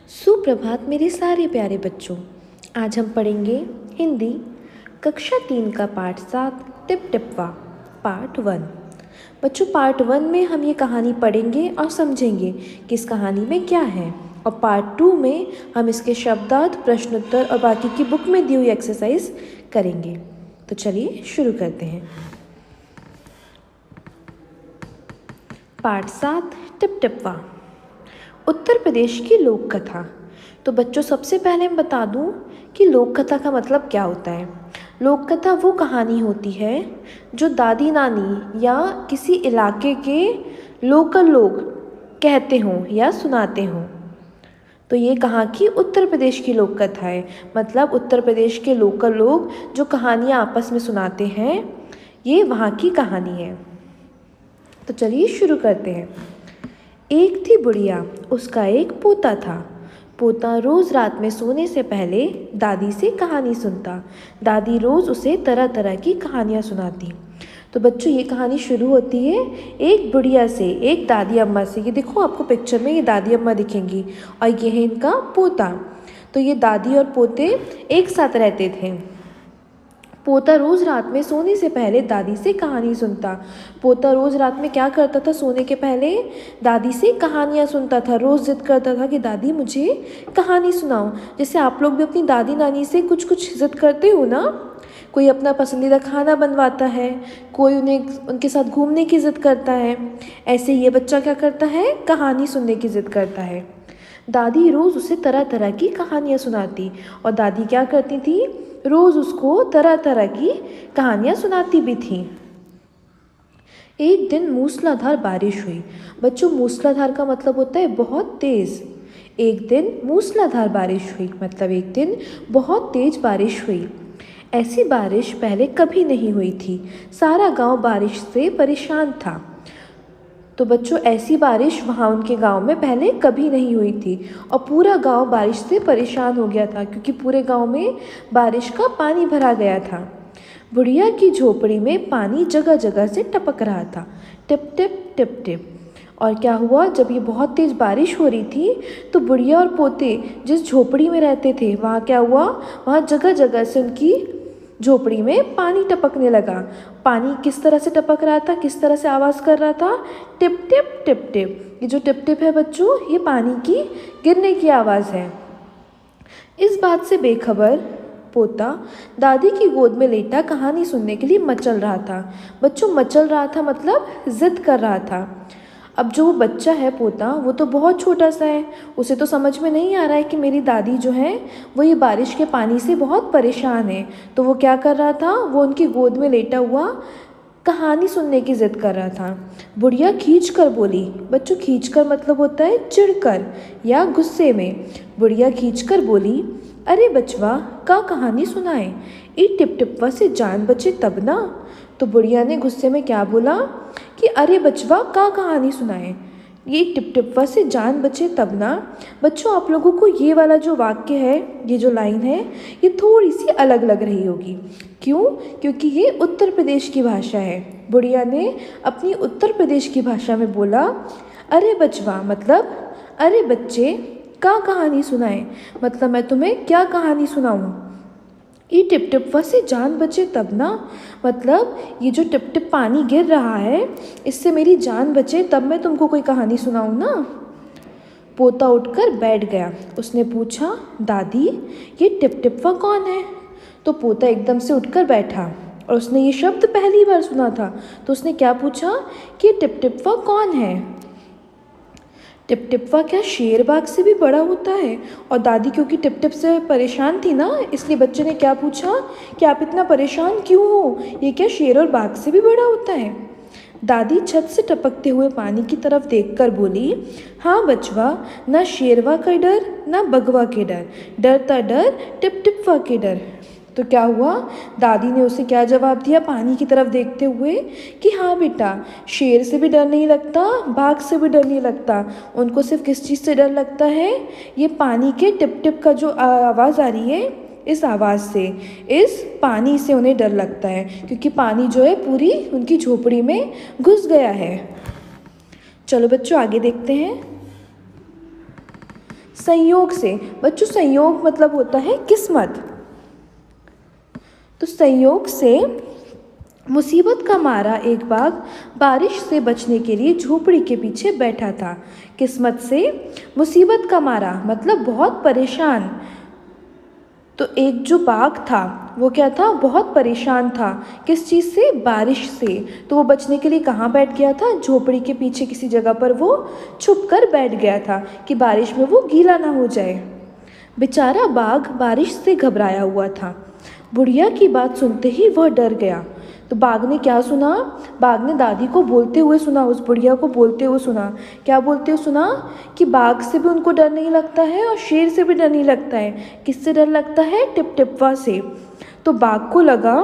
सुप्रभात मेरे सारे प्यारे बच्चों। आज हम पढ़ेंगे हिंदी कक्षा 3 का पाठ 7 टिप टिपवा पार्ट 1। बच्चों, पार्ट 1 में हम ये कहानी पढ़ेंगे और समझेंगे कि इस कहानी में क्या है, और पार्ट 2 में हम इसके शब्दार्थ, प्रश्नोत्तर और बाकी की बुक में दी हुई एक्सरसाइज करेंगे। तो चलिए शुरू करते हैं। पार्ट 7 टिप टिपवा उत्तर प्रदेश की लोक कथा। तो बच्चों, सबसे पहले मैं बता दूं कि लोक कथा का मतलब क्या होता है। लोक कथा वो कहानी होती है जो दादी नानी या किसी इलाके के लोकल लोग कहते हों या सुनाते हों। तो ये कहाँ की? उत्तर प्रदेश की लोक कथा है। मतलब उत्तर प्रदेश के लोकल लोग जो कहानियाँ आपस में सुनाते हैं, ये वहाँ की कहानी है। तो चलिए शुरू करते हैं। एक थी बुढ़िया, उसका एक पोता था। पोता रोज़ रात में सोने से पहले दादी से कहानी सुनता। दादी रोज़ उसे तरह तरह की कहानियाँ सुनाती। तो बच्चों, ये कहानी शुरू होती है एक बुढ़िया से, एक दादी अम्मा से। ये देखो, आपको पिक्चर में ये दादी अम्मा दिखेंगी और ये है इनका पोता। तो ये दादी और पोते एक साथ रहते थे। पोता रोज़ रात में सोने से पहले दादी से कहानी सुनता। पोता रोज़ रात में क्या करता था? सोने के पहले दादी से कहानियाँ सुनता था। रोज़ जिद करता था कि दादी मुझे कहानी सुनाओ। जैसे आप लोग भी अपनी दादी नानी से कुछ कुछ जिद करते हो ना। कोई अपना पसंदीदा खाना बनवाता है, कोई उन्हें उनके साथ घूमने की ज़िद करता है। ऐसे ये बच्चा क्या करता है? कहानी सुनने की ज़िद करता है। दादी रोज़ उसे तरह तरह की कहानियाँ सुनाती, और दादी क्या करती थी? रोज़ उसको तरह तरह की कहानियाँ सुनाती भी थी। एक दिन मूसलाधार बारिश हुई। बच्चों, मूसलाधार का मतलब होता है बहुत तेज़। एक दिन मूसलाधार बारिश हुई मतलब एक दिन बहुत तेज़ बारिश हुई। ऐसी बारिश पहले कभी नहीं हुई थी। सारा गांव बारिश से परेशान था। तो बच्चों, ऐसी बारिश वहाँ उनके गांव में पहले कभी नहीं हुई थी, और पूरा गांव बारिश से परेशान हो गया था क्योंकि पूरे गांव में बारिश का पानी भरा गया था। बुढ़िया की झोपड़ी में पानी जगह जगह से टपक रहा था, टिप टिप टिप टिप। और क्या हुआ? जब ये बहुत तेज़ बारिश हो रही थी तो बुढ़िया और पोते जिस झोपड़ी में रहते थे, वहाँ क्या हुआ? वहाँ जगह जगह से उनकी झोपड़ी में पानी टपकने लगा। पानी किस तरह से टपक रहा था? किस तरह से आवाज़ कर रहा था? Tip tip tip tip. ये जो टिप टिप है बच्चों, ये पानी की गिरने की आवाज़ है। इस बात से बेखबर पोता दादी की गोद में लेटा कहानी सुनने के लिए मचल रहा था। बच्चों, मचल रहा था मतलब जिद कर रहा था। अब जो बच्चा है पोता, वो तो बहुत छोटा सा है। उसे तो समझ में नहीं आ रहा है कि मेरी दादी जो है वो ये बारिश के पानी से बहुत परेशान है। तो वो क्या कर रहा था? वो उनकी गोद में लेटा हुआ कहानी सुनने की ज़िद कर रहा था। बुढ़िया खींच कर बोली। बच्चों, खींच कर मतलब होता है चिढ़कर या गुस्से में। बुढ़िया खींच कर बोली, अरे बचवा, का कहानी सुनाए? ई टिप टिपवा से जान बचे तब ना। तो बुढ़िया ने गुस्से में क्या बोला कि अरे बचवा, का कहानी सुनाए? ये टिप टिपवा से जान बचे तब ना। बच्चों, आप लोगों को ये वाला जो वाक्य है, ये जो लाइन है, ये थोड़ी सी अलग लग रही होगी। क्यों? क्योंकि ये उत्तर प्रदेश की भाषा है। बुढ़िया ने अपनी उत्तर प्रदेश की भाषा में बोला, अरे बचवा मतलब अरे बच्चे, का कहानी सुनाए? मतलब मैं तुम्हें क्या कहानी सुनाऊँ? ये टिप टिपवा से जान बचे तब ना, मतलब ये जो टिप टिप पानी गिर रहा है, इससे मेरी जान बचे तब मैं तुमको कोई कहानी सुनाऊँ ना। पोता उठकर बैठ गया। उसने पूछा, दादी, ये टिप टिपवा कौन है? तो पोता एकदम से उठकर बैठा और उसने ये शब्द पहली बार सुना था। तो उसने क्या पूछा कि टिप टिपवा कौन है? टिप टिपवा क्या शेर बाघ से भी बड़ा होता है? और दादी क्योंकि टिप टिप से परेशान थी ना, इसलिए बच्चे ने क्या पूछा कि आप इतना परेशान क्यों हो? ये क्या शेर और बाघ से भी बड़ा होता है? दादी छत से टपकते हुए पानी की तरफ देखकर बोली, हाँ बचवा, ना शेरवा का डर ना बगवा के डर, डरता डर टिप टिपवा के डर। तो क्या हुआ? दादी ने उसे क्या जवाब दिया पानी की तरफ देखते हुए कि हाँ बेटा, शेर से भी डर नहीं लगता, बाघ से भी डर नहीं लगता। उनको सिर्फ किस चीज़ से डर लगता है? ये पानी के टिप टिप का जो आवाज़ आ रही है, इस आवाज़ से, इस पानी से उन्हें डर लगता है, क्योंकि पानी जो है पूरी उनकी झोपड़ी में घुस गया है। चलो बच्चों, आगे देखते हैं। संयोग से। बच्चों संयोग मतलब होता है किस्मत। तो संयोग से मुसीबत का मारा एक बाघ बारिश से बचने के लिए झोपड़ी के पीछे बैठा था। किस्मत से मुसीबत का मारा मतलब बहुत परेशान। तो एक जो बाघ था वो क्या था, बहुत परेशान था। किस चीज़ से? बारिश से। तो वो बचने के लिए कहाँ बैठ गया था? झोपड़ी के पीछे किसी जगह पर वो छुप कर बैठ गया था कि बारिश में वो गीला ना हो जाए। बेचारा बाघ बारिश से घबराया हुआ था। बुढ़िया की बात सुनते ही वह डर गया। तो बाघ ने क्या सुना? बाघ ने दादी को बोलते हुए सुना, उस बुढ़िया को बोलते हुए सुना। क्या बोलते हुए सुना? कि बाघ से भी उनको डर नहीं लगता है और शेर से भी डर नहीं लगता है। किससे डर लगता है? टिपटिपवा से। तो बाघ को लगा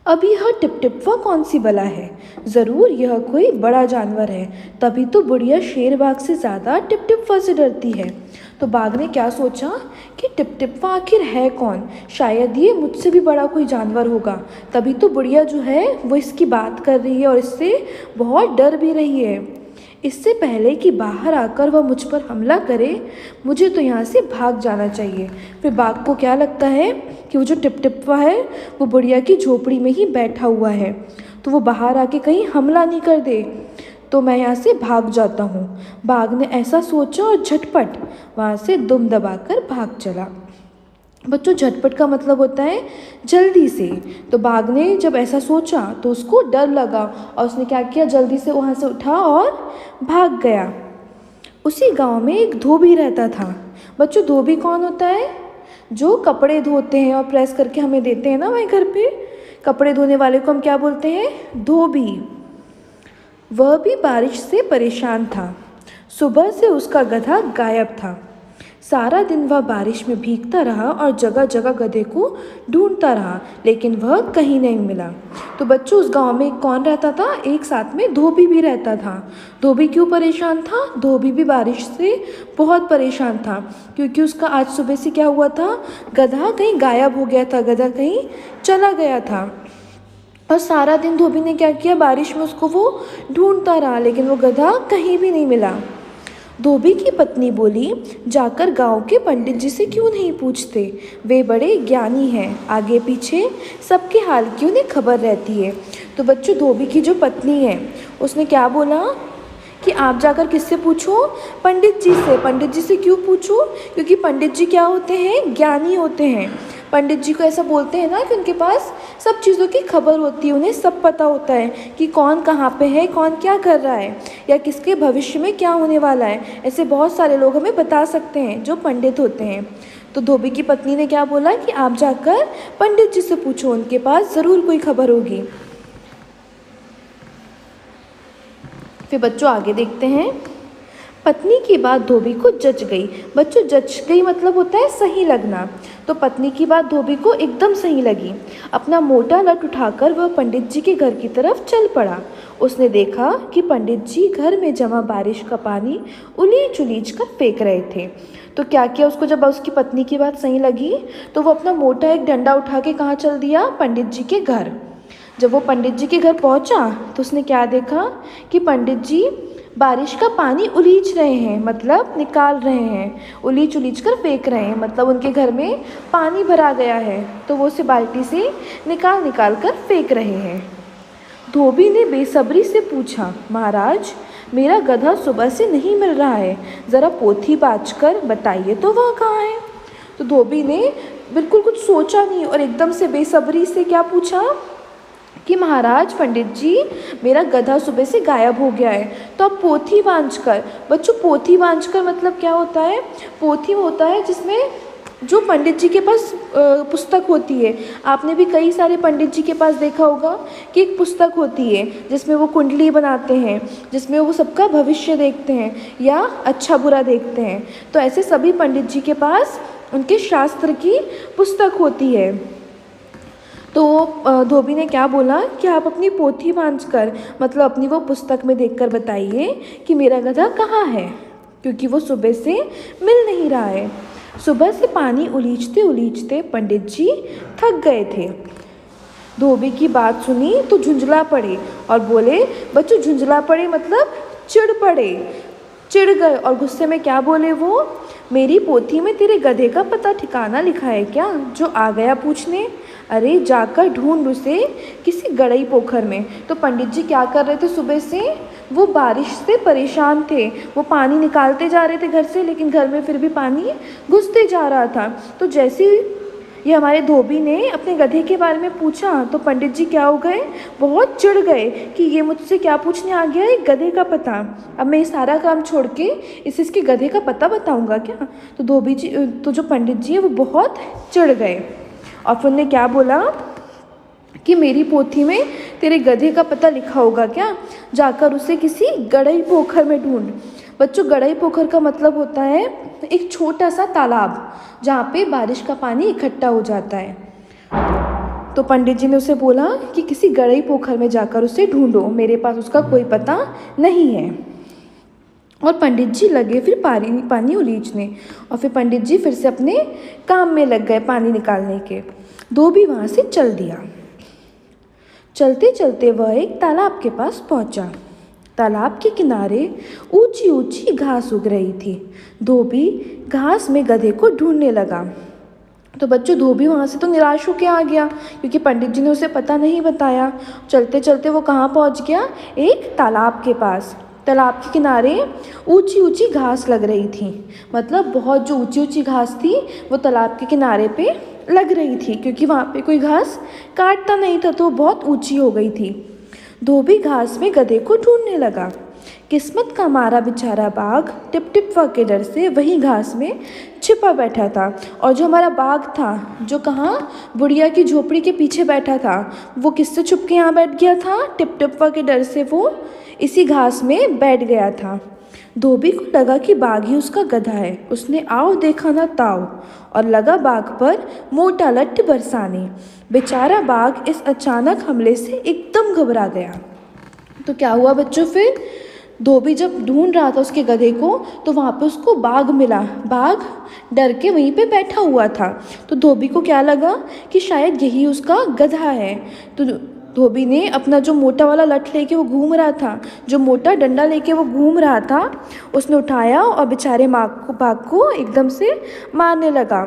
अब यह टिपटिपवा कौन सी बला है, ज़रूर यह कोई बड़ा जानवर है, तभी तो बुढ़िया शेर बाघ से ज़्यादा टिपटिपवा से डरती है। तो बाघ ने क्या सोचा कि टिपटिपवा आखिर है कौन, शायद ये मुझसे भी बड़ा कोई जानवर होगा, तभी तो बुढ़िया जो है वो इसकी बात कर रही है और इससे बहुत डर भी रही है। इससे पहले कि बाहर आकर वह मुझ पर हमला करे, मुझे तो यहाँ से भाग जाना चाहिए। फिर बाघ को क्या लगता है कि वो जो टिपटिपवा है वो बुढ़िया की झोपड़ी में ही बैठा हुआ है, तो वो बाहर आके कहीं हमला नहीं कर दे, तो मैं यहाँ से भाग जाता हूँ। बाघ ने ऐसा सोचा और झटपट वहाँ से दुम दबाकर भाग चला। बच्चों झटपट का मतलब होता है जल्दी से। तो बाघ ने जब ऐसा सोचा तो उसको डर लगा और उसने क्या किया, जल्दी से वहाँ से उठा और भाग गया। उसी गांव में एक धोबी रहता था। बच्चों धोबी कौन होता है? जो कपड़े धोते हैं और प्रेस करके हमें देते हैं ना वहीं घर पे, कपड़े धोने वाले को हम क्या बोलते हैं? धोबी। वह भी बारिश से परेशान था। सुबह से उसका गधा गायब था। सारा दिन वह बारिश में भीगता रहा और जगह जगह गधे को ढूंढता रहा, लेकिन वह कहीं नहीं मिला। तो बच्चों उस गांव में कौन रहता था? एक साथ में धोबी भी रहता था। धोबी क्यों परेशान था? धोबी भी बारिश से बहुत परेशान था, क्योंकि उसका आज सुबह से क्या हुआ था, गधा कहीं गायब हो गया था, गधा कहीं चला गया था। और सारा दिन धोबी ने क्या किया, बारिश में उसको वो ढूंढता रहा, लेकिन वो गधा कहीं भी नहीं मिला। धोबी की पत्नी बोली, जाकर गांव के पंडित जी से क्यों नहीं पूछते, वे बड़े ज्ञानी हैं, आगे पीछे सबके हाल की उन्हें खबर रहती है। तो बच्चों धोबी की जो पत्नी है उसने क्या बोला कि आप जाकर किससे पूछो? पंडित जी से। पंडित जी से क्यों पूछो? क्योंकि पंडित जी क्या होते हैं? ज्ञानी होते हैं। पंडित जी को ऐसा बोलते हैं ना कि उनके पास सब चीज़ों की खबर होती है, उन्हें सब पता होता है कि कौन कहाँ पे है, कौन क्या कर रहा है, या किसके भविष्य में क्या होने वाला है। ऐसे बहुत सारे लोग हमें बता सकते हैं जो पंडित होते हैं। तो धोबी की पत्नी ने क्या बोला कि आप जाकर पंडित जी से पूछो, उनके पास ज़रूर कोई खबर होगी। फिर बच्चों आगे देखते हैं। पत्नी की बात धोबी को जच गई। बच्चों जच गई मतलब होता है सही लगना। तो पत्नी की बात धोबी को एकदम सही लगी। अपना मोटा लट उठाकर वह पंडित जी के घर की तरफ चल पड़ा। उसने देखा कि पंडित जी घर में जमा बारिश का पानी उलीच उलीच कर फेंक रहे थे। तो क्या किया उसको, जब उसकी पत्नी की बात सही लगी तो वो अपना मोटा एक डंडा उठा के कहाँ चल दिया? पंडित जी के घर। जब वो पंडित जी के घर पहुँचा तो उसने क्या देखा कि पंडित जी बारिश का पानी उलीच रहे हैं, मतलब निकाल रहे हैं, उलीच उलीच कर फेंक रहे हैं, मतलब उनके घर में पानी भरा गया है तो वो उसे बाल्टी से निकाल निकाल कर फेंक रहे हैं। धोबी ने बेसब्री से पूछा, महाराज मेरा गधा सुबह से नहीं मिल रहा है, ज़रा पोथी बाँच कर बताइए तो वह कहाँ है। तो धोबी ने बिल्कुल कुछ सोचा नहीं और एकदम से बेसब्री से क्या पूछा कि महाराज पंडित जी मेरा गधा सुबह से गायब हो गया है, तो आप पोथी बाँच कर। बच्चों पोथी बाँच कर मतलब क्या होता है? पोथी होता है जिसमें जो पंडित जी के पास पुस्तक होती है। आपने भी कई सारे पंडित जी के पास देखा होगा कि एक पुस्तक होती है जिसमें वो कुंडली बनाते हैं, जिसमें वो सबका भविष्य देखते हैं या अच्छा बुरा देखते हैं। तो ऐसे सभी पंडित जी के पास उनके शास्त्र की पुस्तक होती है। तो धोबी ने क्या बोला कि आप अपनी पोथी बाँच कर, मतलब अपनी वो पुस्तक में देखकर बताइए कि मेरा गधा कहाँ है, क्योंकि वो सुबह से मिल नहीं रहा है। सुबह से पानी उलीचते उलीचते पंडित जी थक गए थे। धोबी की बात सुनी तो झुंझला पड़े और बोले, बच्चों झुंझला पड़े मतलब चिढ़ पड़े, चिढ़ गए और गुस्से में क्या बोले वो मेरी पोथी में तेरे गधे का पता ठिकाना लिखा है क्या, जो आ गया पूछने। अरे जाकर ढूंढ उसे किसी गड़ई पोखर में। तो पंडित जी क्या कर रहे थे सुबह से, वो बारिश से परेशान थे। वो पानी निकालते जा रहे थे घर से, लेकिन घर में फिर भी पानी घुसते जा रहा था। तो जैसे ये हमारे धोबी ने अपने गधे के बारे में पूछा तो पंडित जी क्या हो गए, बहुत चिढ़ गए कि ये मुझसे क्या पूछने आ गया, एक गधे का पता। अब मैं ये सारा काम छोड़ के इसके गधे का पता बताऊंगा क्या। तो धोबी जी तो जो पंडित जी है वो बहुत चिढ़ गए और फिर उन्होंने क्या बोला कि मेरी पोथी में तेरे गधे का पता लिखा होगा क्या, जाकर उसे किसी गड़ई पोखर में ढूंढ। बच्चों, गड़ई पोखर का मतलब होता है एक छोटा सा तालाब जहाँ पे बारिश का पानी इकट्ठा हो जाता है। तो पंडित जी ने उसे बोला कि किसी गड़ई पोखर में जाकर उसे ढूंढो, मेरे पास उसका कोई पता नहीं है। और पंडित जी लगे फिर पानी उलीचने, और फिर पंडित जी फिर से अपने काम में लग गए पानी निकालने के। धोबी वहाँ से चल दिया। चलते चलते वह एक तालाब के पास पहुँचा। तालाब के किनारे ऊंची ऊंची घास उग रही थी। धोबी घास में गधे को ढूंढने लगा। तो बच्चों, धोबी वहाँ से तो निराश होकर आ गया क्योंकि पंडित जी ने उसे पता नहीं बताया। चलते चलते वो कहाँ पहुँच गया, एक तालाब के पास। तालाब के किनारे ऊंची ऊंची घास लग रही थी, मतलब बहुत जो ऊंची ऊंची घास थी वो तालाब के किनारे पे लग रही थी, क्योंकि वहाँ पे कोई घास काटता नहीं था तो बहुत ऊंची हो गई थी। धोबी घास में गधे को ढूंढने लगा। किस्मत का मारा बेचारा बाघ टिपटिपवा के डर से वही घास में छिपा बैठा था। और जो हमारा बाघ था, जो कहाँ बुढ़िया की झोपड़ी के पीछे बैठा था, वो किससे छुप के यहाँ बैठ गया था, टिपटिपवा के डर से वो इसी घास में बैठ गया था। धोबी को लगा कि बाघ ही उसका गधा है। उसने आओ देखा ना ताओ और लगा बाघ पर मोटा लट्ठ बरसाने। बेचारा बाघ इस अचानक हमले से एकदम घबरा गया। तो क्या हुआ बच्चों, फिर धोबी जब ढूंढ रहा था उसके गधे को तो वहाँ पे उसको बाघ मिला। बाघ डर के वहीं पे बैठा हुआ था। तो धोबी को क्या लगा कि शायद यही उसका गधा है। तो धोबी ने अपना जो मोटा वाला लठ लेके वो घूम रहा था, जो मोटा डंडा लेके वो घूम रहा था, उसने उठाया और बेचारे बाघ को एकदम से मारने लगा।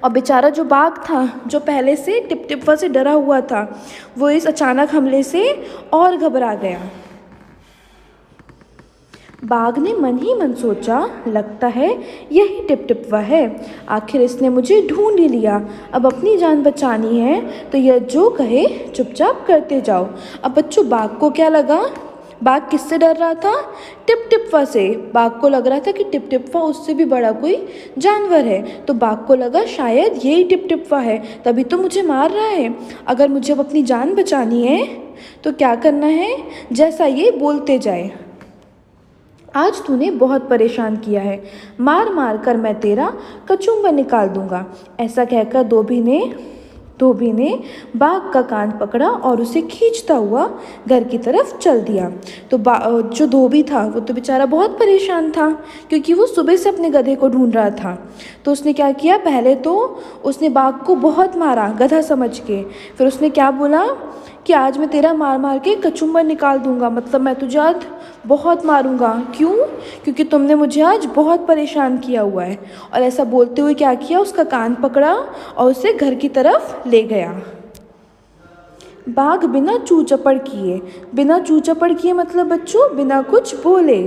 और बेचारा जो बाघ था, जो पहले से टिपटिपवा से डरा हुआ था, वो इस अचानक हमले से और घबरा गया। बाघ ने मन ही मन सोचा, लगता है यही टिपटिपवा है, आखिर इसने मुझे ढूंढ ही लिया। अब अपनी जान बचानी है तो यह जो कहे चुपचाप करते जाओ। अब बच्चों, बाघ को क्या लगा, बाघ किससे डर रहा था, टिपटिपवा से। बाघ को लग रहा था कि टिपटिपवा उससे भी बड़ा कोई जानवर है। तो बाघ को लगा शायद यही टिपटिपवा है, तभी तो मुझे मार रहा है। अगर मुझे अब अपनी जान बचानी है तो क्या करना है, जैसा ये बोलते जाए, आज तूने बहुत परेशान किया है, मार मार कर मैं तेरा कचूम्बर निकाल दूंगा। ऐसा कहकर धोबी ने बाघ का कान पकड़ा और उसे खींचता हुआ घर की तरफ चल दिया। तो जो धोबी था वो तो बेचारा बहुत परेशान था क्योंकि वो सुबह से अपने गधे को ढूंढ रहा था। तो उसने क्या किया, पहले तो उसने बाघ को बहुत मारा गधा समझ के। फिर उसने क्या बोला कि आज मैं तेरा मार मार के कचूम्बर निकाल दूंगा, मतलब मैं तुझे आज बहुत मारूंगा। क्यों? क्योंकि तुमने मुझे आज बहुत परेशान किया हुआ है। और ऐसा बोलते हुए क्या किया, उसका कान पकड़ा और उसे घर की तरफ ले गया। बाघ बिना चू चपड़ किए मतलब बच्चों बिना कुछ बोले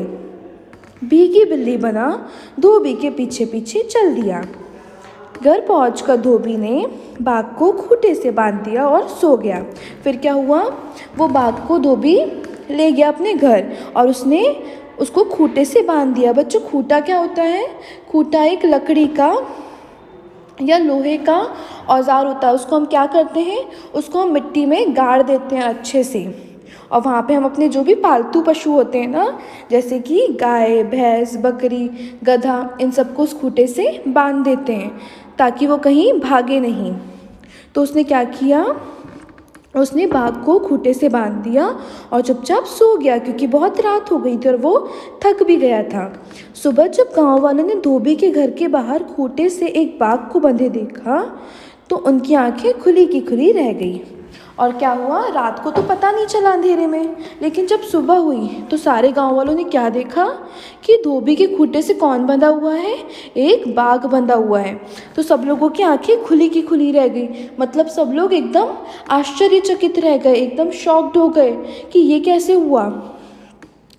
भीगी बिल्ली बना धोबी के पीछे पीछे चल दिया। घर पहुंचकर धोबी ने बाघ को खूंटे से बांध दिया और सो गया। फिर क्या हुआ, वो बाघ को धोबी ले गया अपने घर और उसने उसको खूंटे से बांध दिया। बच्चों, खूंटा क्या होता है, खूंटा एक लकड़ी का या लोहे का औजार होता है। उसको हम क्या करते हैं, उसको हम मिट्टी में गाड़ देते हैं अच्छे से, और वहाँ पे हम अपने जो भी पालतू पशु होते हैं ना, जैसे कि गाय, भैंस, बकरी, गधा, इन सबको उस खूंटे से बांध देते हैं ताकि वो कहीं भागे नहीं। तो उसने क्या किया, उसने बाघ को खूंटे से बांध दिया और चुपचाप सो गया क्योंकि बहुत रात हो गई थी और वो थक भी गया था। सुबह जब गांव वालों ने धोबी के घर के बाहर खूंटे से एक बाघ को बंधे देखा तो उनकी आंखें खुली की खुली रह गई और क्या हुआ, रात को तो पता नहीं चला अंधेरे में, लेकिन जब सुबह हुई तो सारे गांव वालों ने क्या देखा कि धोबी के खूंटे से कौन बंधा हुआ है, एक बाघ बंधा हुआ है। तो सब लोगों की आंखें खुली की खुली रह गई, मतलब सब लोग एकदम आश्चर्यचकित रह गए, एकदम शॉक्ड हो गए कि ये कैसे हुआ,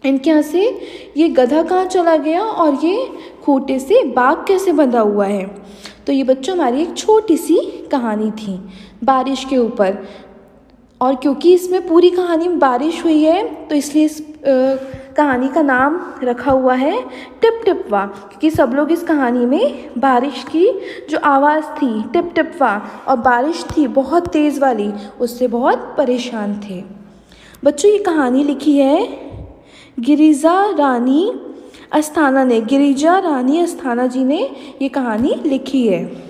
इनके यहाँ से ये गधा कहाँ चला गया और ये खूंटे से बाघ कैसे बंधा हुआ है। तो ये बच्चों हमारी एक छोटी सी कहानी थी बारिश के ऊपर, और क्योंकि इसमें पूरी कहानी में बारिश हुई है तो इसलिए इस कहानी का नाम रखा हुआ है टिप टिप वाह, क्योंकि सब लोग इस कहानी में बारिश की जो आवाज़ थी टिप टिप वाह और बारिश थी बहुत तेज़ वाली, उससे बहुत परेशान थे। बच्चों ये कहानी लिखी है गिरिजा रानी अस्थाना ने, गिरिजा रानी अस्थाना जी ने ये कहानी लिखी है।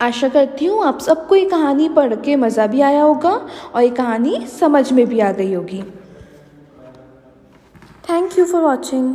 आशा करती हूँ आप सबको ये कहानी पढ़ के मज़ा भी आया होगा और ये कहानी समझ में भी आ गई होगी। Thank you for watching.